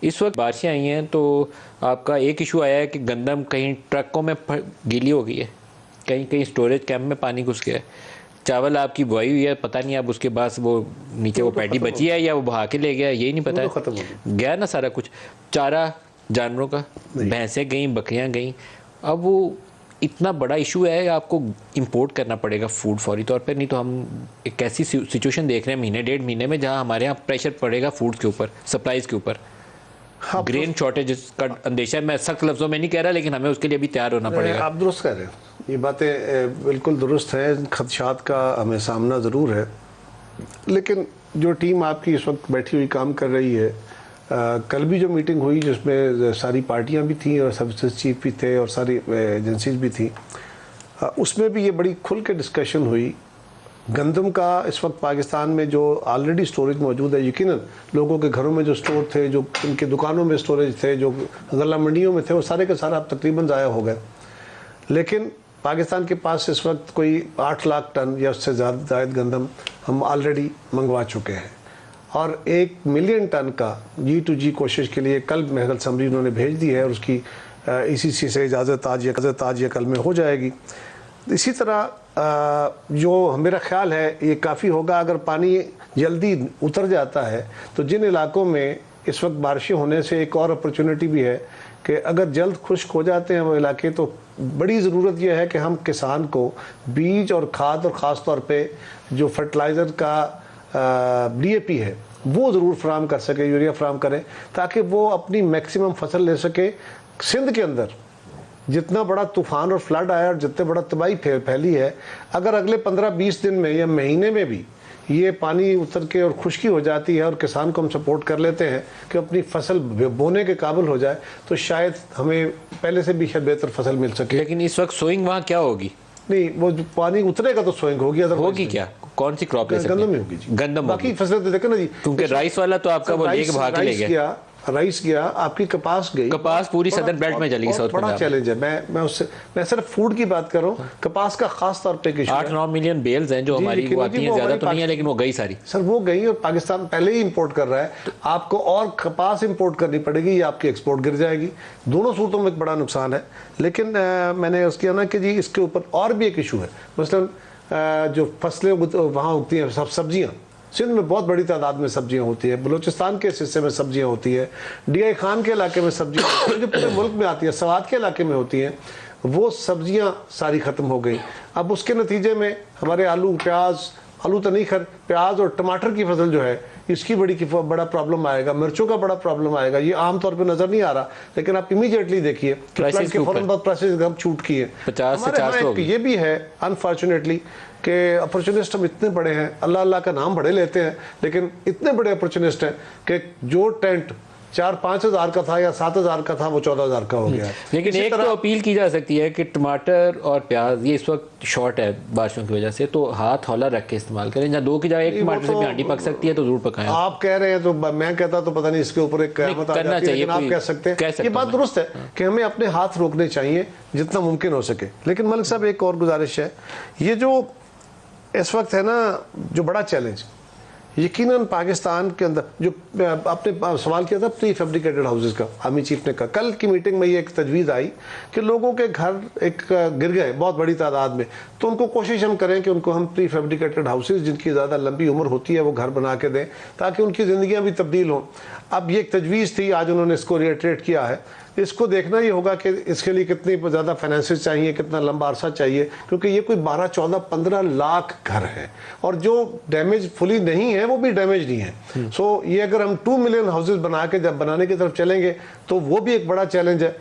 इस वक्त बारिशें आई हैं तो आपका एक इशू आया है कि गंदम कहीं ट्रकों में गीली हो गई है, कहीं कहीं स्टोरेज कैंप में पानी घुस गया है। चावल आपकी बुआई हुई है, पता नहीं अब उसके बाद वो नीचे वो पैडी बची है या वो बहा के ले गया, यही नहीं पता है। गया ना सारा कुछ, चारा जानवरों का, भैंसें गई, बकरियां गई। अब वो इतना बड़ा इशू है, आपको इंपोर्ट करना पड़ेगा फूड फौरी तौर पे, नहीं तो हम एक ऐसी सिचुएशन देख रहे हैं महीने डेढ़ महीने में जहां हमारे यहाँ प्रेशर पड़ेगा फूड के ऊपर, सप्लाईज के ऊपर। ग्रेन शॉर्टेज का अंदेशा है, मैं सख्त लफ्जों में नहीं कह रहा, लेकिन हमें उसके लिए भी तैयार होना पड़ेगा। आप दुरुस्त कह रहे हैं, ये बातें बिल्कुल दुरुस्त है, खदशात का हमें सामना ज़रूर है, लेकिन जो टीम आपकी इस वक्त बैठी हुई काम कर रही है, कल भी जो मीटिंग हुई जिसमें सारी पार्टियां भी थीं और सर्विसेज चीफ भी थे और सारी एजेंसीज भी थी, उसमें भी ये बड़ी खुल के डिस्कशन हुई। गंदम का इस वक्त पाकिस्तान में जो ऑलरेडी स्टोरेज मौजूद है, यकीनन लोगों के घरों में जो स्टोर थे, जो उनकी दुकानों में स्टोरेज थे, जो गल्ला मंडियों में थे, वो सारे के सारे अब तकरीबन ज़ाया हो गए। लेकिन पाकिस्तान के पास इस वक्त कोई 8 लाख टन या उससे ज़्यादा गंदम हम ऑलरेडी मंगवा चुके हैं, और 1 मिलियन टन का G2G कोशिश के लिए कल महल समरी उन्होंने भेज दी है, और उसकी ECC से इजाज़त आज या कल में हो जाएगी। इसी तरह जो मेरा ख्याल है ये काफ़ी होगा अगर पानी जल्दी उतर जाता है, तो जिन इलाकों में इस वक्त बारिशें होने से एक और अपॉर्चुनिटी भी है कि अगर जल्द खुश्क हो जाते हैं वो इलाके, तो बड़ी ज़रूरत यह है कि हम किसान को बीज और खाद और ख़ास तौर पे जो फर्टिलाइज़र का DAP है वो ज़रूर फराहम कर सके, यूरिया फराहम करें, ताकि वो अपनी मैक्सिमम फसल ले सके। सिंध के अंदर जितना बड़ा तूफ़ान और फ्लड आया और जितने बड़ा तबाही फैली है, अगर अगले 15-20 दिन में या महीने में भी ये पानी उतर के और खुश्की हो जाती है और किसान को हम सपोर्ट कर लेते हैं कि अपनी फसल बोने के काबिल हो जाए, तो शायद हमें पहले से भी शायद बेहतर फसल मिल सके। लेकिन इस वक्त सोइंग वहाँ क्या होगी? नहीं, वो पानी उतरेगा तो सोइंग होगी। होगी क्या? कौन सी क्रॉप ले सकते हैं? गंदम ही होगी जी, गंदम। बाकी फसलें तो देखें ना जी, क्योंकि राइस वाला तो आपका वो लेके भाग ले गया, राइस गया, आपकी कपास गई, कपास पूरी सदर बेल्ट में चली गई। साउथ बड़ा चैलेंज है। मैं सिर्फ फूड की बात कर रहा हूँ, कपास का खास तौर पे 8-9 मिलियन बेल्स हैं जो हमारी वो आती हैं, ज्यादा तो नहीं है, लेकिन वो गई सारी। सर वो गई, और पाकिस्तान पहले ही इंपोर्ट कर रहा है, आपको और कपास इंपोर्ट करनी पड़ेगी या आपकी एक्सपोर्ट गिर जाएगी। दोनों सूरतों में एक बड़ा नुकसान है। लेकिन मैंने उसके ना कि जी इसके ऊपर और भी एक इशू है, मसलन जो फसलें वहाँ उगती हैं, सब सब्जियाँ, सिंध में बहुत बड़ी तादाद में सब्जियां होती है, बलूचिस्तान के हिस्से में सब्जियां होती है, DI खान के इलाके में सब्जियां होती है, जो पूरे मुल्क में आती है, सवात के इलाके में होती हैं, वो सब्जियां सारी ख़त्म हो गई। अब उसके नतीजे में हमारे आलू तो नहीं, खैर प्याज और टमाटर की फसल जो है इसकी बड़ा प्रॉब्लम आएगा, मिर्चों का बड़ा प्रॉब्लम आएगा। ये आमतौर पे नज़र नहीं आ रहा, लेकिन आप इमीडिएटली देखिए प्राइसेस के फौरन बाद प्राइसेस हम छूट की है 50 से 400। ये भी है अनफॉर्चुनेटली कि अपॉर्चुनिस्ट हम इतने बड़े हैं, अल्लाह का नाम बड़े लेते हैं, लेकिन इतने बड़े अपॉर्चुनिस्ट हैं कि जो टेंट 4-5 हज़ार का था या 7 हज़ार का था, वो 14 हज़ार का हो गया है। लेकिन एक तो अपील की जा सकती है कि टमाटर और प्याज ये इस वक्त शॉर्ट है बारिशों की वजह से, तो हाथ हौला रख के इस्तेमाल करें। जहाँ 2 की जगह 1 टमाटर से भी आंटी पक सकती है, तो जरूर पकाएं। आप कह रहे हैं तो मैं कहता तो पता नहीं इसके ऊपर एक क़यामत आ जाती है, लेकिन आप कह सकते हैं, ये बात दुरुस्त है कि हमें अपने हाथ रोकने चाहिए जितना मुमकिन हो सके। लेकिन मलिक साहब एक और गुजारिश है, ये जो इस वक्त है ना जो बड़ा चैलेंज, यकीनन पाकिस्तान के अंदर जो आपने सवाल किया था प्री फैब्रिकेटेड हाउसेस का, आर्मी चीफ ने कहा कल की मीटिंग में ये एक तजवीज़ आई कि लोगों के घर एक गिर गए बहुत बड़ी तादाद में, तो उनको कोशिश हम करें कि उनको हम प्री फैब्रिकेटेड हाउसेस जिनकी ज़्यादा लंबी उम्र होती है वो घर बना के दें, ताकि उनकी ज़िंदगियाँ भी तब्दील हों। अब ये एक तजवीज़ थी, आज उन्होंने इसको रिएट्रेट किया है। इसको देखना ये होगा कि इसके लिए कितनी ज़्यादा फाइनेंसेस चाहिए, कितना लंबा अरसा चाहिए, क्योंकि ये कोई 12, 14, 15 लाख घर है, और जो डैमेज फुली नहीं है वो भी डैमेज नहीं है। सो ये अगर हम 2 मिलियन हाउसेज बना के जब बनाने की तरफ चलेंगे तो वो भी एक बड़ा चैलेंज है।